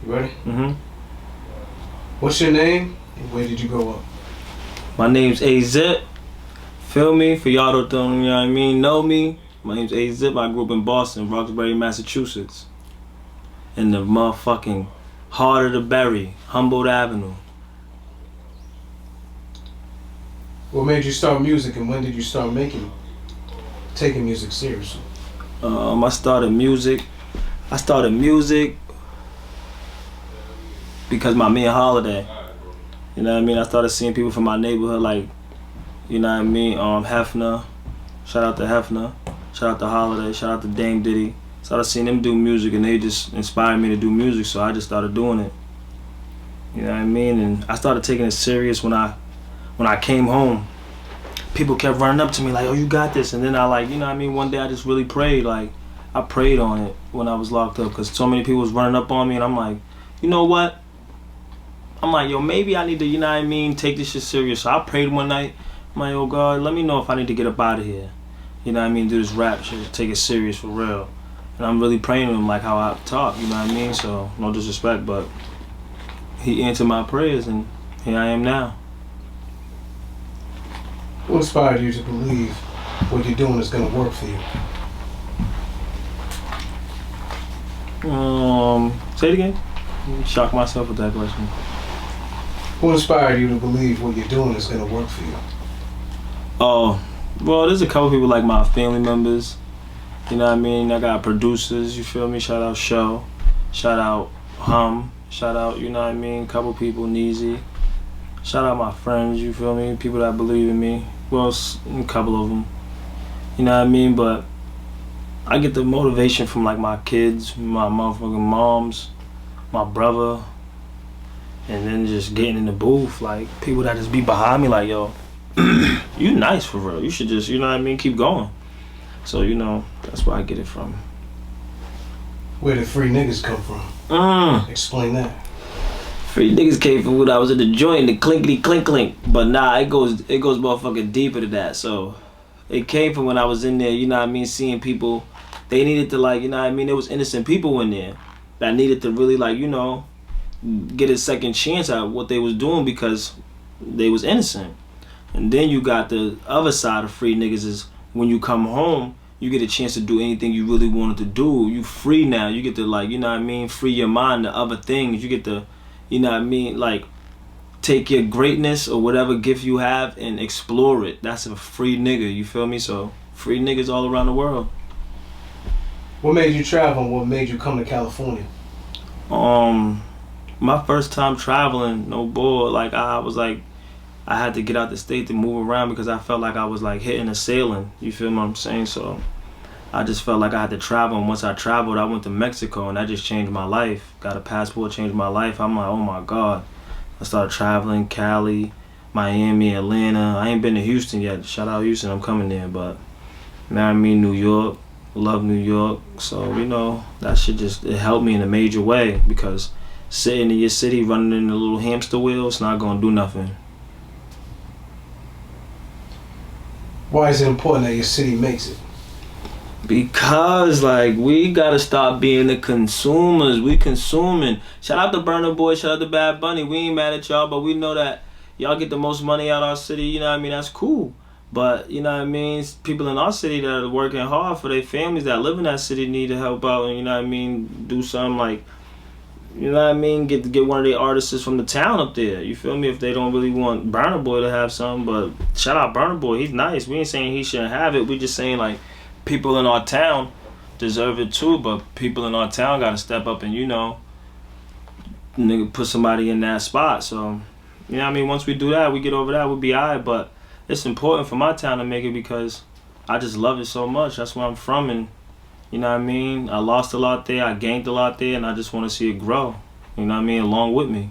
Ready? Mm-hmm. What's your name and where did you grow up? My name's Zipp. Feel me? For y'all that don't, you know what I mean, know me. My name's Zipp. I grew up in Boston, Roxbury, Massachusetts. In the motherfucking heart of the Berry, Humboldt Avenue. What made you start music and when did you start taking music seriously? I started music because my man Holiday. You know what I mean? I started seeing people from my neighborhood like, you know what I mean, Hefner. Shout out to Hefner. Shout out to Holiday. Shout out to Dame Diddy. Started seeing them do music and they just inspired me to do music, so I just started doing it. You know what I mean? And I started taking it serious when I came home. People kept running up to me like, oh, you got this. And then I like, you know what I mean, one day I just really prayed. Like, I prayed on it when I was locked up because so many people was running up on me and I'm like, you know what? I'm like, yo, maybe I need to, you know what I mean, take this shit serious. So I prayed one night. I'm like, oh God, let me know if I need to get up out of here. You know what I mean, do this rap shit, take it serious for real. And I'm really praying to him like how I talk, you know what I mean? So, no disrespect, but he answered my prayers and here I am now. What inspired you to believe what you're doing is gonna work for you? Say it again. Shock myself with that question. What inspired you to believe what you're doing is gonna work for you? Oh, well, there's a couple people like my family members. You know what I mean? I got producers, you feel me? Shout out Show. Shout out Hum. Shout out, you know what I mean? Couple people, Neezy. Shout out my friends, you feel me? People that believe in me. Well, a couple of them. You know what I mean? But I get the motivation from like my kids, my motherfucking moms, my brother, and then just getting in the booth, like people that just be behind me like, yo, you nice for real. You should just, you know what I mean, keep going. So, you know, that's where I get it from. Where did free niggas come from? Explain that. Free niggas came from when I was in the joint, the clinkety clink clink. But nah, it goes motherfucking deeper than that. So it came from when I was in there, you know what I mean, seeing people, they needed to like, you know what I mean, there was innocent people in there that needed to really like, you know, get a second chance at what they was doing because they was innocent. And then you got the other side of free niggas is when you come home, you get a chance to do anything you really wanted to do. You free now. You get to like, you know what I mean, free your mind to other things. You get to, you know what I mean, like take your greatness or whatever gift you have and explore it. That's a free nigga, you feel me? So free niggas all around the world. What made you travel and what made you come to California? My first time traveling, no bull, like I was like, I had to get out the state to move around because I felt like I was like hitting a ceiling. You feel what I'm saying? So I just felt like I had to travel. And once I traveled, I went to Mexico and that just changed my life. Got a passport, changed my life. I'm like, oh my God. I started traveling, Cali, Miami, Atlanta. I ain't been to Houston yet. Shout out Houston, I'm coming there. But, you know what I mean, New York, love New York. So, you know, that shit just, it helped me in a major way because sitting in your city, running in a little hamster wheel, it's not gonna do nothing. Why is it important that your city makes it? Because like we gotta stop being the consumers. We consuming. Shout out to Burna Boy, shout out to Bad Bunny. We ain't mad at y'all, but we know that y'all get the most money out of our city, you know what I mean? That's cool. But you know what I mean, people in our city that are working hard for their families that live in that city need to help out and you know what I mean, do something like, you know what I mean, get one of the artists from the town up there. You feel me? If they don't really want Burna Boy to have something, but shout out Burna Boy, he's nice. We ain't saying he shouldn't have it. We just saying like people in our town deserve it too, but people in our town gotta step up and you know, nigga, put somebody in that spot. So, you know what I mean? Once we do that, we get over that, we'll be alright. But it's important for my town to make it because I just love it so much. That's where I'm from and you know what I mean? I lost a lot there, I gained a lot there, and I just want to see it grow. You know what I mean? Along with me.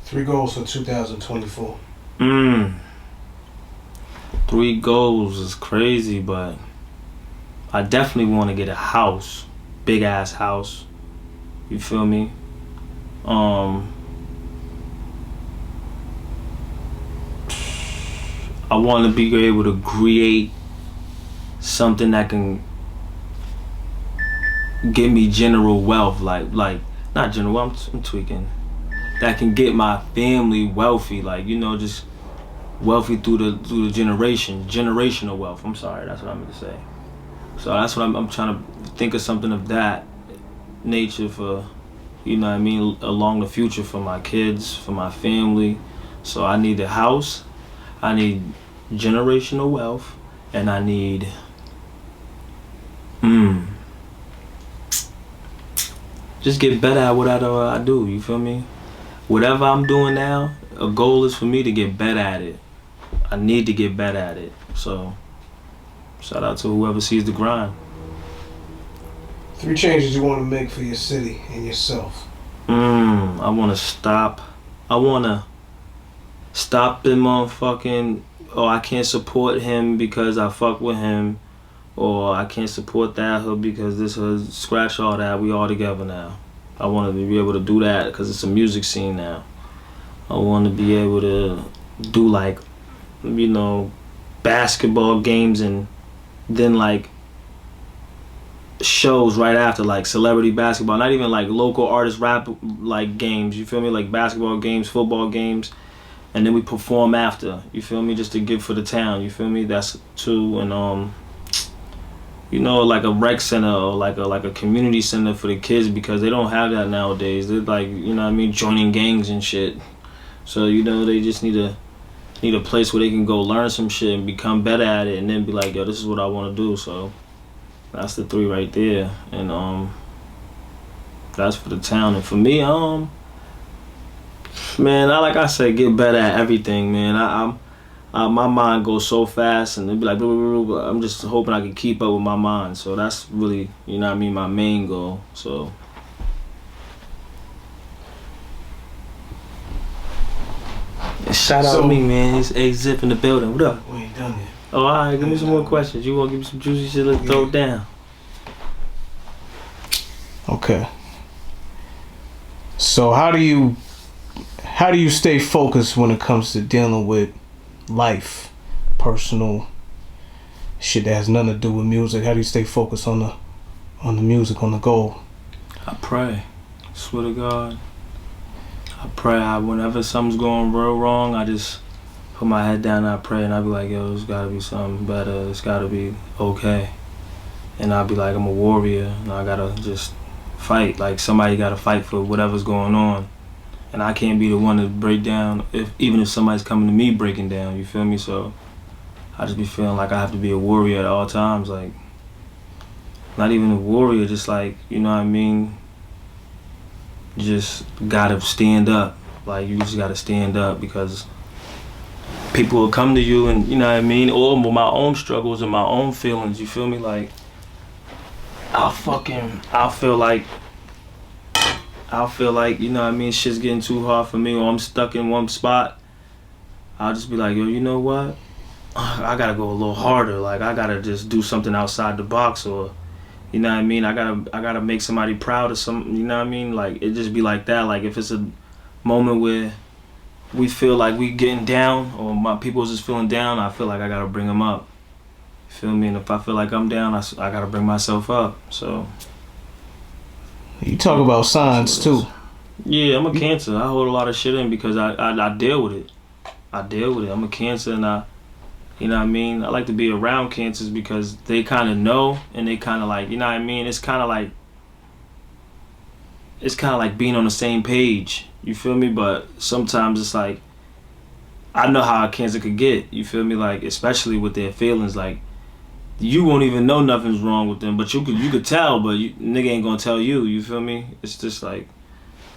3 goals for 2024. 3 goals is crazy, but I definitely want to get a house. Big ass house. You feel me? I want to be able to create something that can give me general wealth, like not general. I'm tweaking. That can get my family wealthy, like just wealthy through the generational wealth. I'm sorry, that's what I meant to say. So that's what I'm trying to think of something of that nature for, along the future for my kids, for my family. So I need a house, I need generational wealth, and I need just get better at whatever I do, you feel me? Whatever I'm doing now, a goal is for me to get better at it. I need to get better at it. So, shout out to whoever sees the grind. 3 changes you want to make for your city and yourself. I want to stop the motherfucking, I can't support him because I fuck with him, or I can't support that hood because this hood, scratch all that, we all together now. I want to be able to do that because it's a music scene now. I want to be able to do like, basketball games and then like shows right after, like celebrity basketball, not even like local artist rap like games, you feel me? Like basketball games, football games, and then we perform after, you feel me? Just to give for the town, you feel me? That's 2. And like a rec center or like a community center for the kids, because they don't have that nowadays. They're like, joining gangs and shit. So they just need a place where they can go learn some shit and become better at it, and then be like, yo, this is what I want to do. So that's the 3 right there. And that's for the town. And for me, man, like I said, get better at everything, man. My mind goes so fast, and it'd be like, but I'm just hoping I can keep up with my mind. So that's really, my main goal. So. Shout out to me, man. It's A Zipp in the building. What up? We ain't done yet. Oh, all right. Give me some more questions. You want to give me some juicy shit? Let's throw it down. Okay. So how do you stay focused when it comes to dealing with life, personal shit that has nothing to do with music? How do you stay focused on the music, on the goal? I pray. Swear to God. I pray. Whenever something's going real wrong, I just put my head down and I pray, and I be like, yo, it's gotta be something better. It's gotta be okay. And I'll be like, I'm a warrior, and I gotta just fight. Like, somebody gotta fight for whatever's going on. And I can't be the one to break down, even if somebody's coming to me breaking down, you feel me? So I just be feeling like I have to be a warrior at all times. Like, not even a warrior, just like, just gotta stand up. Like, you just gotta stand up, because people will come to you and, or my own struggles and my own feelings, you feel me? Like, I'll feel like, shit's getting too hard for me, or I'm stuck in one spot. I'll just be like, yo, you know what? I gotta go a little harder. Like, I gotta just do something outside the box, or, I gotta make somebody proud of something, Like, it just be like that. Like, if it's a moment where we feel like we getting down, or my people's just feeling down, I feel like I gotta bring them up. You feel me? And if I feel like I'm down, I gotta bring myself up. So. You talk about signs too. Yeah, I'm a Cancer. I hold a lot of shit in because I deal with it. I'm a Cancer, and I like to be around Cancers because they kind of know, and they kind of like, It's kind of like being on the same page. You feel me? But sometimes it's like, I know how a Cancer could get. You feel me? Like, especially with their feelings, like, you won't even know nothing's wrong with them, but you could tell, but nigga ain't gonna tell you. You feel me? It's just like,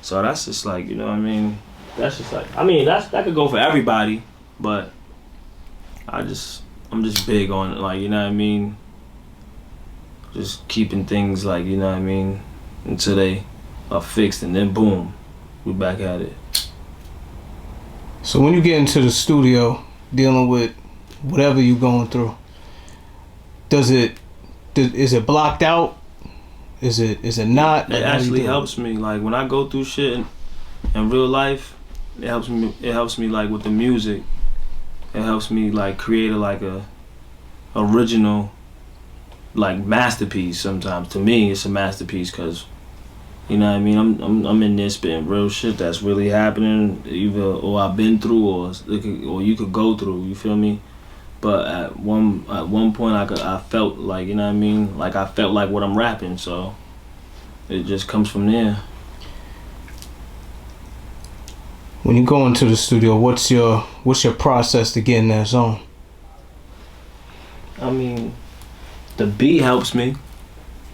so that's just like, That's just like, that could go for everybody, but I'm just big on it, like, just keeping things like, until they are fixed, and then boom, we back at it. So when you get into the studio dealing with whatever you're going through, is it blocked out? Is it not? It actually helps me. Like, when I go through shit in real life, it helps me like with the music. It helps me like create a original like masterpiece. Sometimes to me it's a masterpiece because You know what I mean? I'm in there spitting real shit that's really happening, either or I've been through, or you could go through. You feel me? But at one point, I felt like, you know what I mean? Like I felt like what I'm rapping, so it just comes from there. When you go into the studio, what's your process to get in that zone? I mean, the beat helps me.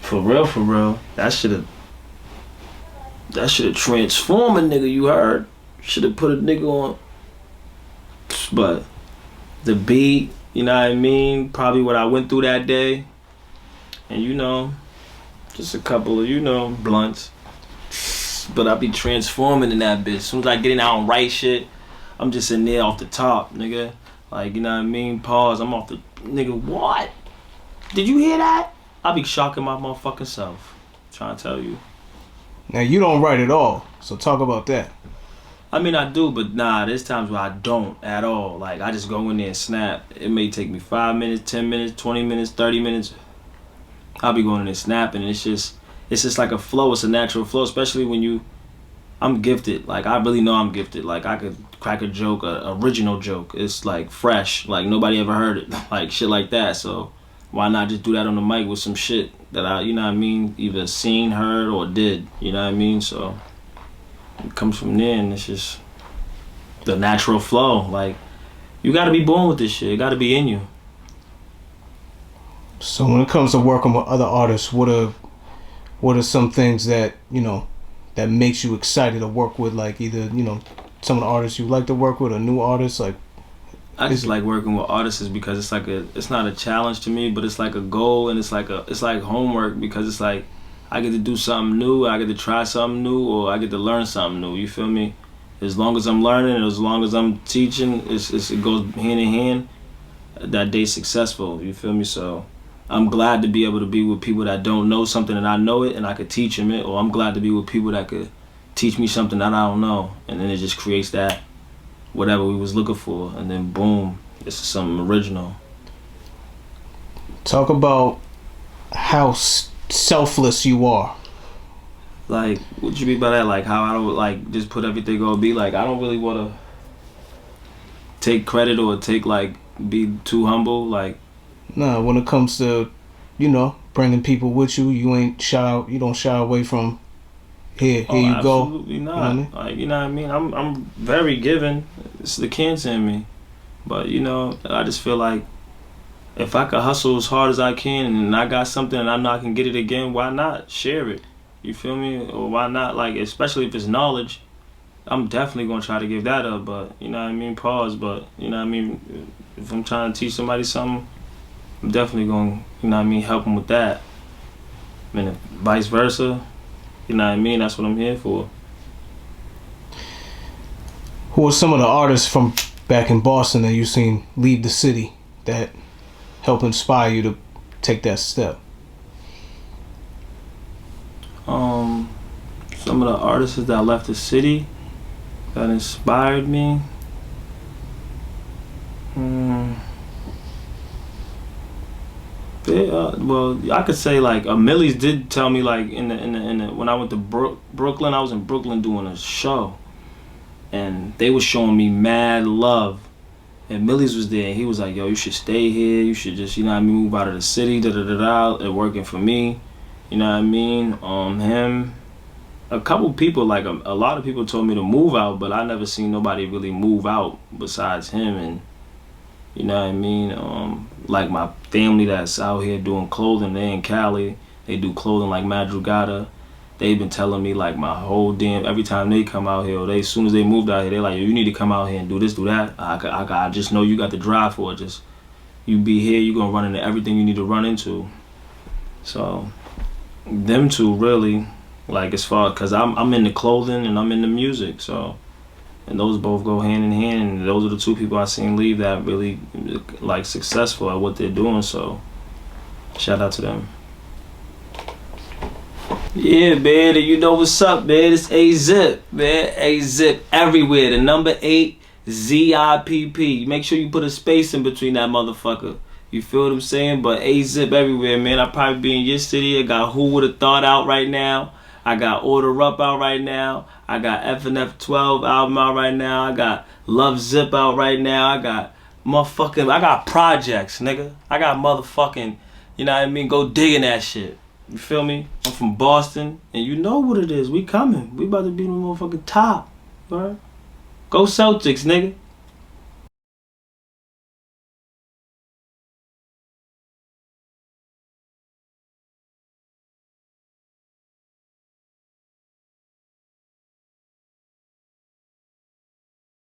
For real, for real. That should have transformed a nigga, you heard? Should have put a nigga on. But the beat, you know what I mean? Probably what I went through that day. And you know, just a couple of, you know, blunts. But I be transforming in that bitch. As soon as I get in, I don't write shit. I'm just in there off the top, nigga. Like, you know what I mean? Pause. I'm off the... Nigga, what? Did you hear that? I be shocking my motherfucking self. Trying to tell you. Now, you don't write at all. So talk about that. I mean, I do, but nah, there's times where I don't at all. Like, I just go in there and snap. It may take me 5 minutes, 10 minutes, 20 minutes, 30 minutes. I'll be going in there snapping, and it's just like a flow. It's a natural flow, especially when I'm gifted. Like, I really know I'm gifted. Like, I could crack a joke, a original joke. It's like fresh. Like, nobody ever heard it. Like, shit like that. So why not just do that on the mic with some shit that I, you know what I mean, either seen, heard, or did. You know what I mean? So it comes from there, and it's just the natural flow. Like, you gotta be born with this shit. It gotta be in you. So when it comes to working with other artists, what are some things that, you know, that makes you excited to work with? Like, either, you know, some of the artists you like to work with, or new artists? Like, I just like working with artists because it's not a challenge to me, but it's like a goal, and it's like homework, because it's like I get to do something new, I get to try something new, or I get to learn something new. You feel me? As long as I'm learning, as long as I'm teaching, it goes hand in hand. That day's successful. You feel me? So I'm glad to be able to be with people that don't know something and I know it, and I could teach them it, or I'm glad to be with people that could teach me something that I don't know, and then it just creates that whatever we was looking for, and then boom, this is something original. Talk about how selfless you are. Like, what you mean by that? Like, how I don't, like, just put everything on be like, I don't really want to take credit or take, like, be too humble. Like, nah, when it comes to, you know, bringing people with you, you don't shy away from here you go. Absolutely not. You know what I mean? Like, you know what I mean? I'm very giving. It's the cancer in me. But, you know, I just feel like if I could hustle as hard as I can, and I got something and I know I can get it again, why not share it? You feel me? Or why not, like, especially if it's knowledge, I'm definitely going to try to give that up. But, you know what I mean? Pause. But, you know what I mean? If I'm trying to teach somebody something, I'm definitely going to, you know what I mean, help them with that. And if vice versa, you know what I mean? That's what I'm here for. Who are some of the artists from back in Boston that you've seen leave the city that help inspire you to take that step? Some of the artists that left the city that inspired me. Well, I could say like Millie's did tell me, like, in the when I went to Brooklyn, I was in Brooklyn doing a show, and they was showing me mad love, and Millie's was there, and he was like, yo, you should stay here, you should just, you know what I mean, move out of the city, it working for me, you know what I mean. Him, a couple people, like a lot of people told me to move out, but I never seen nobody really move out besides him. And you know what I mean? Like my family that's out here doing clothing, they in Cali, they do clothing like Madrugada. They've been telling me like my whole every time they come out here, or as soon as they moved out here, they like, yo, you need to come out here and do this, do that. I just know you got the drive for it. Just, you be here, you gonna run into everything you need to run into. So, them two really, like, as far, cause I'm in the clothing and I'm in the music, so. And those both go hand in hand, and those are the two people I seen leave that really, like, successful at what they're doing, so shout out to them. Yeah, man, and you know what's up, man. It's A-Zipp, man. A-Zipp everywhere. The number 8, Z-I-P-P. Make sure you put a space in between that motherfucker. You feel what I'm saying? But A-Zipp everywhere, man. I probably be in your city. I got Who Would Have Thought out right now. I got Order Up out right now. I got FNF 12 album out right now. I got Love Zipp out right now. I got projects, nigga. I got motherfucking, you know what I mean? Go digging that shit. You feel me? I'm from Boston, and you know what it is. We coming. We about to be the motherfucking top, right? Go Celtics, nigga.